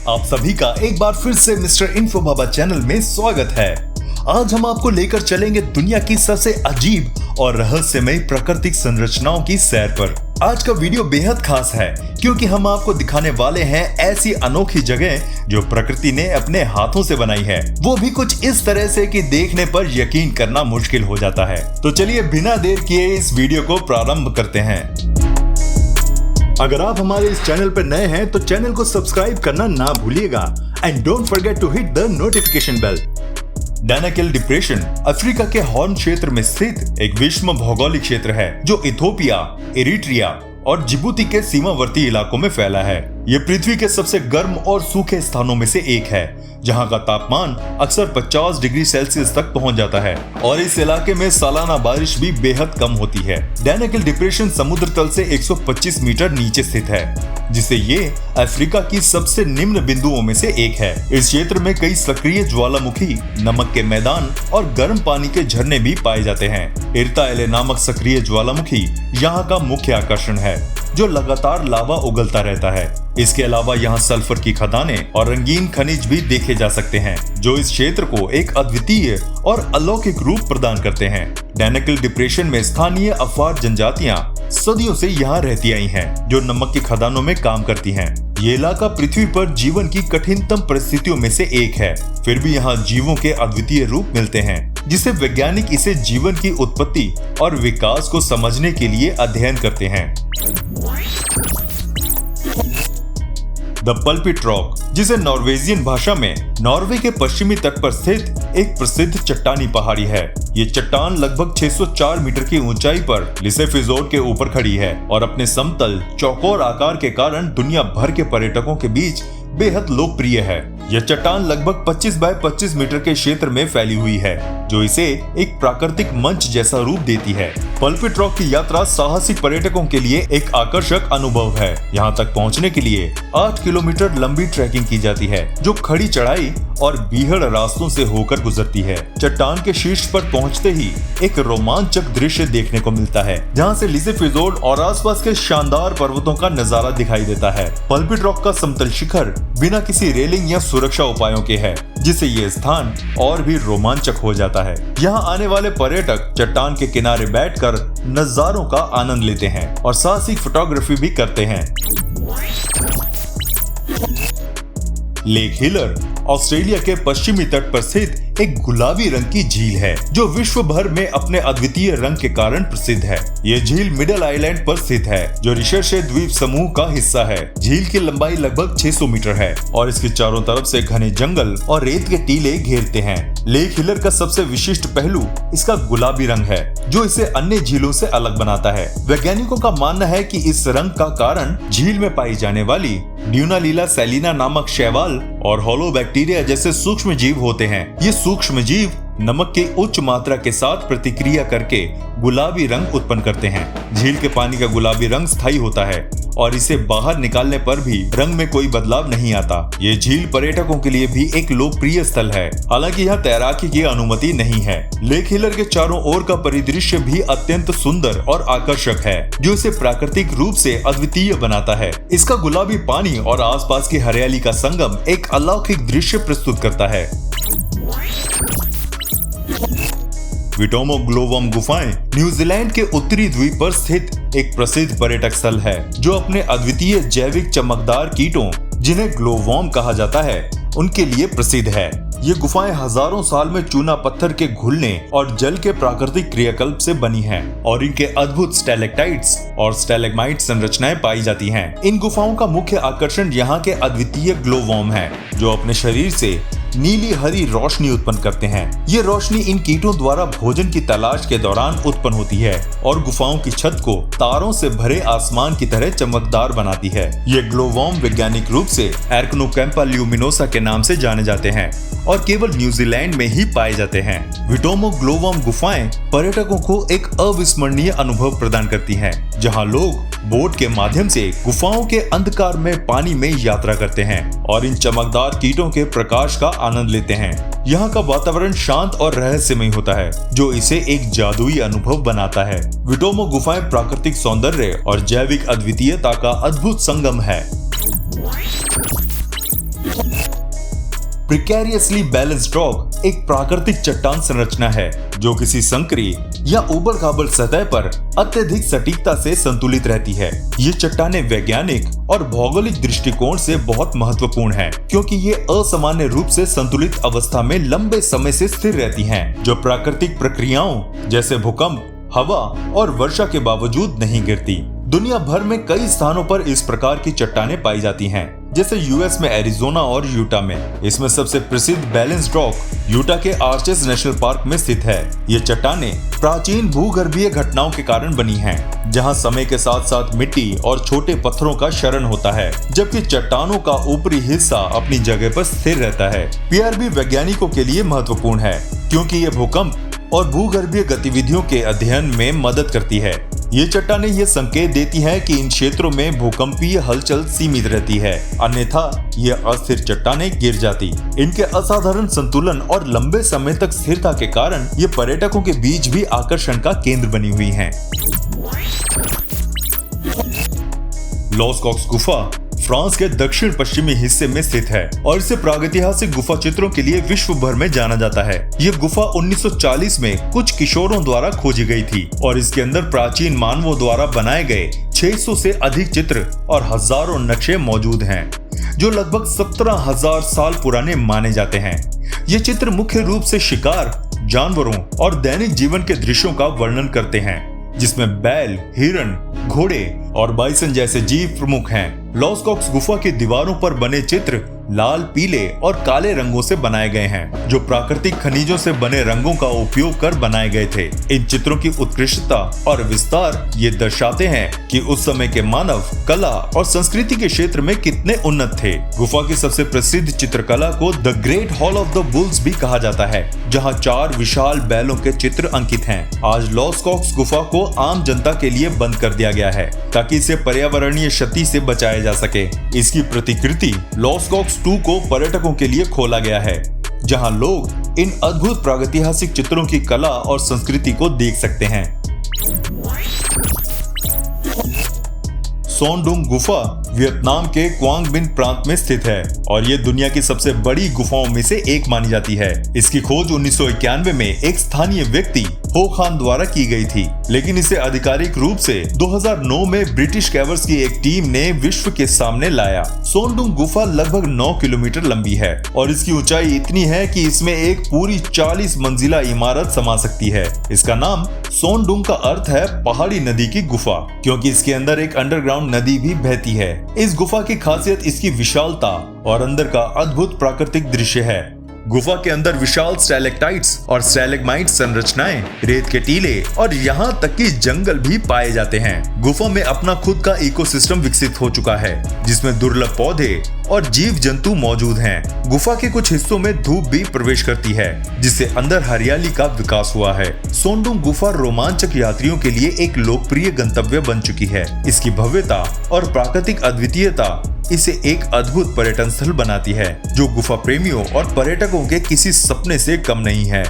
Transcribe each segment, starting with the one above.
आप सभी का एक बार फिर से मिस्टर इन्फो बाबा चैनल में स्वागत है। आज हम आपको लेकर चलेंगे दुनिया की सबसे अजीब और रहस्यमय प्राकृतिक संरचनाओं की सैर पर। आज का वीडियो बेहद खास है क्योंकि हम आपको दिखाने वाले हैं ऐसी अनोखी जगह जो प्रकृति ने अपने हाथों से बनाई है, वो भी कुछ इस तरह से कि देखने पर यकीन करना मुश्किल हो जाता है। तो चलिए बिना देर किए इस वीडियो को प्रारंभ करते हैं। अगर आप हमारे इस चैनल पर नए हैं तो चैनल को सब्सक्राइब करना ना भूलिएगा and don't forget to hit the notification bell. Danakil Depression Africa के हॉर्न क्षेत्र में स्थित एक विषम भौगोलिक क्षेत्र है जो इथोपिया, इरिट्रिया और जिबूती के सीमावर्ती इलाकों में फैला है। ये पृथ्वी के सबसे गर्म और सूखे स्थानों में से एक है जहां का तापमान अक्सर 50 डिग्री सेल्सियस तक पहुंच जाता है और इस इलाके में सालाना बारिश भी बेहद कम होती है। डैनाकिल डिप्रेशन समुद्र तल से 125 मीटर नीचे स्थित है, जिससे ये अफ्रीका की सबसे निम्न बिंदुओं में से एक है। इस क्षेत्र में कई सक्रिय ज्वालामुखी, नमक के मैदान और गर्म पानी के झरने भी पाए जाते हैं। इर्ताएले नामक सक्रिय ज्वालामुखी यहाँ का मुख्य आकर्षण है जो लगातार लावा उगलता रहता है। इसके अलावा यहाँ सल्फर की खदानें और रंगीन खनिज भी देखे जा सकते हैं जो इस क्षेत्र को एक अद्वितीय और अलौकिक रूप प्रदान करते हैं। डैनाकिल डिप्रेशन में स्थानीय अफार जनजातियां सदियों से यहाँ रहती आई हैं, जो नमक की खदानों में काम करती हैं। ये इलाका पृथ्वी पर जीवन की कठिनतम परिस्थितियों में से एक है, फिर भी यहाँ जीवों के अद्वितीय रूप मिलते हैं जिसे वैज्ञानिक इसे जीवन की उत्पत्ति और विकास को समझने के लिए अध्ययन करते हैं। द पल्पिट रॉक, जिसे नॉर्वेजियन भाषा में नॉर्वे के पश्चिमी तट पर स्थित एक प्रसिद्ध चट्टानी पहाड़ी है। ये चट्टान लगभग 604 मीटर की ऊंचाई पर लिसेफिजोर्ड के ऊपर खड़ी है और अपने समतल चौकोर आकार के कारण दुनिया भर के पर्यटकों के बीच बेहद लोकप्रिय है। यह चट्टान लगभग 25 बाय 25 मीटर के क्षेत्र में फैली हुई है जो इसे एक प्राकृतिक मंच जैसा रूप देती है। पल्पिट रॉक की यात्रा साहसिक पर्यटकों के लिए एक आकर्षक अनुभव है। यहाँ तक पहुँचने के लिए 8 किलोमीटर लंबी ट्रैकिंग की जाती है जो खड़ी चढ़ाई और बीहड़ रास्तों से होकर गुजरती है। चट्टान के शीर्ष पर पहुंचते ही एक रोमांचक दृश्य देखने को मिलता है जहां से लिसेफिजोर्ड और आसपास के शानदार पर्वतों का नजारा दिखाई देता है। पल्पिट रॉक का समतल शिखर बिना किसी रेलिंग या सुरक्षा उपायों के है, जिससे ये स्थान और भी रोमांचक हो जाता है। यहाँ आने वाले पर्यटक चट्टान के किनारे बैठकर नजारों का आनंद लेते हैं और साहसिक फोटोग्राफी भी करते हैं। लेक हिलर ऑस्ट्रेलिया के पश्चिमी तट पर स्थित एक गुलाबी रंग की झील है जो विश्व भर में अपने अद्वितीय रंग के कारण प्रसिद्ध है। ये झील मिडल आइलैंड पर स्थित है जो रिशर्शे द्वीप समूह का हिस्सा है। झील की लंबाई लगभग 600 मीटर है और इसके चारों तरफ से घने जंगल और रेत के टीले घेरते हैं। लेक हिलर का सबसे विशिष्ट पहलू इसका गुलाबी रंग है जो इसे अन्य झीलों से अलग बनाता है। वैज्ञानिकों का मानना है कि इस रंग का कारण झील में पाई जाने वाली ड्यूनालीला सैलिना नामक शैवाल और होलो बैक्टीरिया जैसे सूक्ष्म जीव होते हैं। ये सूक्ष्म जीव नमक की उच्च मात्रा के साथ प्रतिक्रिया करके गुलाबी रंग उत्पन्न करते हैं। झील के पानी का गुलाबी रंग स्थायी होता है और इसे बाहर निकालने पर भी रंग में कोई बदलाव नहीं आता। ये झील पर्यटकों के लिए भी एक लोकप्रिय स्थल है, हालांकि यहाँ तैराकी की अनुमति नहीं है। लेक हिलर के चारों ओर का परिदृश्य भी अत्यंत सुंदर और आकर्षक है जो इसे प्राकृतिक रूप से अद्वितीय बनाता है। इसका गुलाबी पानी और आसपास की हरियाली का संगम एक अलौकिक दृश्य प्रस्तुत करता है। विटोमो ग्लोवम गुफाएं न्यूजीलैंड के उत्तरी द्वीप पर स्थित एक प्रसिद्ध पर्यटक स्थल है जो अपने अद्वितीय जैविक चमकदार कीटों, जिन्हें ग्लोवॉर्म कहा जाता है, उनके लिए प्रसिद्ध है। ये गुफाएं हजारों साल में चूना पत्थर के घुलने और जल के प्राकृतिक क्रियाकल्प से बनी हैं और इनके अद्भुत स्टैलेक्टाइट्स और स्टैलेग्माइट संरचनाएं पाई जाती हैं। इन गुफाओं का मुख्य आकर्षण यहाँ के अद्वितीय ग्लोवॉर्म है जो अपने शरीर से नीली हरी रोशनी उत्पन्न करते हैं। ये रोशनी इन कीटों द्वारा भोजन की तलाश के दौरान उत्पन्न होती है और गुफाओं की छत को तारों से भरे आसमान की तरह चमकदार बनाती है। ये ग्लोवॉर्म वैज्ञानिक रूप से एर्कनोकैम्पा ल्यूमिनोसा के नाम से जाने जाते हैं और केवल न्यूजीलैंड में ही पाए जाते हैं। विटोमो ग्लोवॉर्म गुफाएं पर्यटकों को एक अविस्मरणीय अनुभव प्रदान करती हैं, जहां लोग बोट के माध्यम से गुफाओं के अंधकार में पानी में यात्रा करते हैं और इन चमकदार कीटों के प्रकाश का आनंद लेते हैं। यहाँ का वातावरण शांत और रहस्यमय होता है जो इसे एक जादुई अनुभव बनाता है। विटोमो गुफाएं प्राकृतिक सौंदर्य और जैविक अद्वितीयता का अद्भुत संगम है। प्रिकेरियसली बैलेंस्ड रॉक एक प्राकृतिक चट्टान संरचना है जो किसी संकरी या उबड़-खाबड़ सतह पर अत्यधिक सटीकता से संतुलित रहती है। ये चट्टानें वैज्ञानिक और भौगोलिक दृष्टिकोण से बहुत महत्वपूर्ण है क्योंकि ये असामान्य रूप से संतुलित अवस्था में लंबे समय से स्थिर रहती हैं, जो प्राकृतिक प्रक्रियाओं जैसे भूकंप, हवा और वर्षा के बावजूद नहीं गिरती। दुनिया भर में कई स्थानों पर इस प्रकार की चट्टानें पाई जाती हैं, जैसे यूएस में एरिजोना और यूटा में। इसमें सबसे प्रसिद्ध बैलेंस्ड रॉक यूटा के आर्चेस नेशनल पार्क में स्थित है। ये चट्टानें प्राचीन भूगर्भीय घटनाओं के कारण बनी हैं, जहां समय के साथ साथ मिट्टी और छोटे पत्थरों का क्षरण होता है, जबकि चट्टानों का ऊपरी हिस्सा अपनी जगह पर स्थिर रहता है। पीआरबी वैज्ञानिकों के लिए महत्वपूर्ण है क्योंकि ये भूकंप और भूगर्भीय गतिविधियों के अध्ययन में मदद करती है। ये चट्टानें ये संकेत देती हैं कि इन क्षेत्रों में भूकंपीय हलचल सीमित रहती है, अन्यथा ये अस्थिर चट्टानें गिर जाती। इनके असाधारण संतुलन और लंबे समय तक स्थिरता के कारण ये पर्यटकों के बीच भी आकर्षण का केंद्र बनी हुई हैं। लॉसकॉक्स गुफा फ्रांस के दक्षिण पश्चिमी हिस्से में स्थित है और इसे प्रागैतिहासिक गुफा चित्रों के लिए विश्व भर में जाना जाता है। ये गुफा 1940 में कुछ किशोरों द्वारा खोजी गई थी और इसके अंदर प्राचीन मानवों द्वारा बनाए गए 600 से अधिक चित्र और हजारों नक्शे मौजूद हैं, जो लगभग 17,000 साल पुराने माने जाते हैं। ये चित्र मुख्य रूप से शिकार, जानवरों और दैनिक जीवन के दृश्यों का वर्णन करते हैं, जिसमें बैल, हिरण, घोड़े और बाइसन जैसे जीव प्रमुख हैं। लॉसकॉक्स गुफा की दीवारों पर बने चित्र लाल, पीले और काले रंगों से बनाए गए हैं, जो प्राकृतिक खनिजों से बने रंगों का उपयोग कर बनाए गए थे। इन चित्रों की उत्कृष्टता और विस्तार ये दर्शाते हैं कि उस समय के मानव कला और संस्कृति के क्षेत्र में कितने उन्नत थे। गुफा की सबसे प्रसिद्ध चित्रकला को the great hall of the bulls भी कहा जाता है, जहाँ 4 विशाल बैलों के चित्र अंकित हैं। आज लॉसकॉक्स गुफा को आम जनता के लिए बंद कर दिया गया है ताकि इसे पर्यावरणीय क्षति से बचाया जा सके। इसकी प्रतिकृति लॉसकॉक्स 2 को पर्यटकों के लिए खोला गया है, जहां लोग इन अद्भुत प्रागैतिहासिक चित्रों की कला और संस्कृति को देख सकते हैं। सोन डुंग गुफा वियतनाम के क्वांग बिन प्रांत में स्थित है और ये दुनिया की सबसे बड़ी गुफाओं में से एक मानी जाती है। इसकी खोज 1991 में एक स्थानीय व्यक्ति हो खान द्वारा की गई थी, लेकिन इसे आधिकारिक रूप से 2009 में ब्रिटिश कैवर्स की एक टीम ने विश्व के सामने लाया। सोन डुंग गुफा लगभग 9 किलोमीटर लंबी है और इसकी ऊंचाई इतनी है कि इसमें एक पूरी 40 मंजिला इमारत समा सकती है। इसका नाम सोन डुंग का अर्थ है पहाड़ी नदी की गुफा, क्योंकि इसके अंदर एक अंडरग्राउंड नदी भी बहती है। इस गुफा की खासियत इसकी विशालता और अंदर का अद्भुत प्राकृतिक दृश्य है। गुफा के अंदर विशाल स्टैलेक्टाइट्स और स्टैलेग्माइट्स संरचनाएं, रेत के टीले और यहाँ तक कि जंगल भी पाए जाते हैं। गुफा में अपना खुद का इकोसिस्टम विकसित हो चुका है, जिसमें दुर्लभ पौधे और जीव जंतु मौजूद हैं। गुफा के कुछ हिस्सों में धूप भी प्रवेश करती है, जिससे अंदर हरियाली का विकास हुआ है। सोन डुंग गुफा रोमांचक यात्रियों के लिए एक लोकप्रिय गंतव्य बन चुकी है। इसकी भव्यता और प्राकृतिक अद्वितीयता इसे एक अद्भुत पर्यटन स्थल बनाती है, जो गुफा प्रेमियों और पर्यटकों के किसी सपने से कम नहीं है।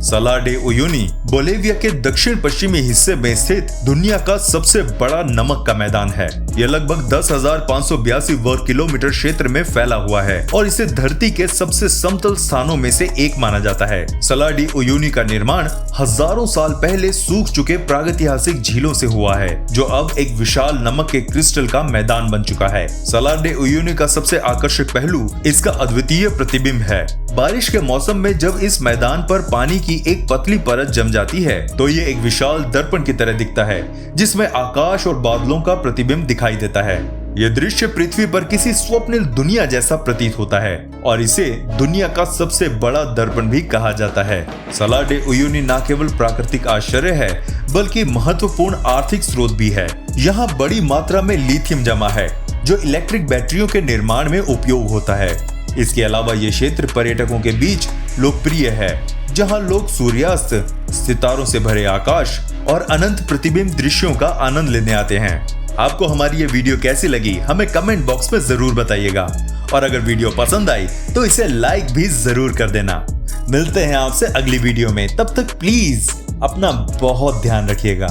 सला डे उयुनी बोलिविया के दक्षिण पश्चिमी हिस्से में स्थित दुनिया का सबसे बड़ा नमक का मैदान है। यह लगभग 10,582 वर्ग किलोमीटर क्षेत्र में फैला हुआ है और इसे धरती के सबसे समतल स्थानों में से एक माना जाता है। सला डी उयुनी का निर्माण हजारों साल पहले सूख चुके प्रागैतिहासिक झीलों से हुआ है, जो अब एक विशाल नमक के क्रिस्टल का मैदान बन चुका है। सला डे उयुनी का सबसे आकर्षक पहलू इसका अद्वितीय प्रतिबिंब है। बारिश के मौसम में जब इस मैदान पर पानी की एक पतली परत जम जाती है, तो ये एक विशाल दर्पण की तरह दिखता है, जिसमें आकाश और बादलों का प्रतिबिंब दिखाई देता है। यह दृश्य पृथ्वी पर किसी स्वप्निल दुनिया जैसा प्रतीत होता है और इसे दुनिया का सबसे बड़ा दर्पण भी कहा जाता है। सला डे उयुनी न केवल प्राकृतिक आश्चर्य है, बल्कि महत्वपूर्ण आर्थिक स्रोत भी है। यहाँ बड़ी मात्रा में लिथियम जमा है, जो इलेक्ट्रिक बैटरियों के निर्माण में उपयोग होता है। इसके अलावा ये क्षेत्र पर्यटकों के बीच लोकप्रिय है, जहां लोग सूर्यास्त, सितारों से भरे आकाश और अनंत प्रतिबिंब दृश्यों का आनंद लेने आते हैं। आपको हमारी ये वीडियो कैसी लगी हमें कमेंट बॉक्स में जरूर बताइएगा, और अगर वीडियो पसंद आई तो इसे लाइक भी जरूर कर देना। मिलते हैं आपसे अगली वीडियो में, तब तक प्लीज अपना बहुत ध्यान रखिएगा।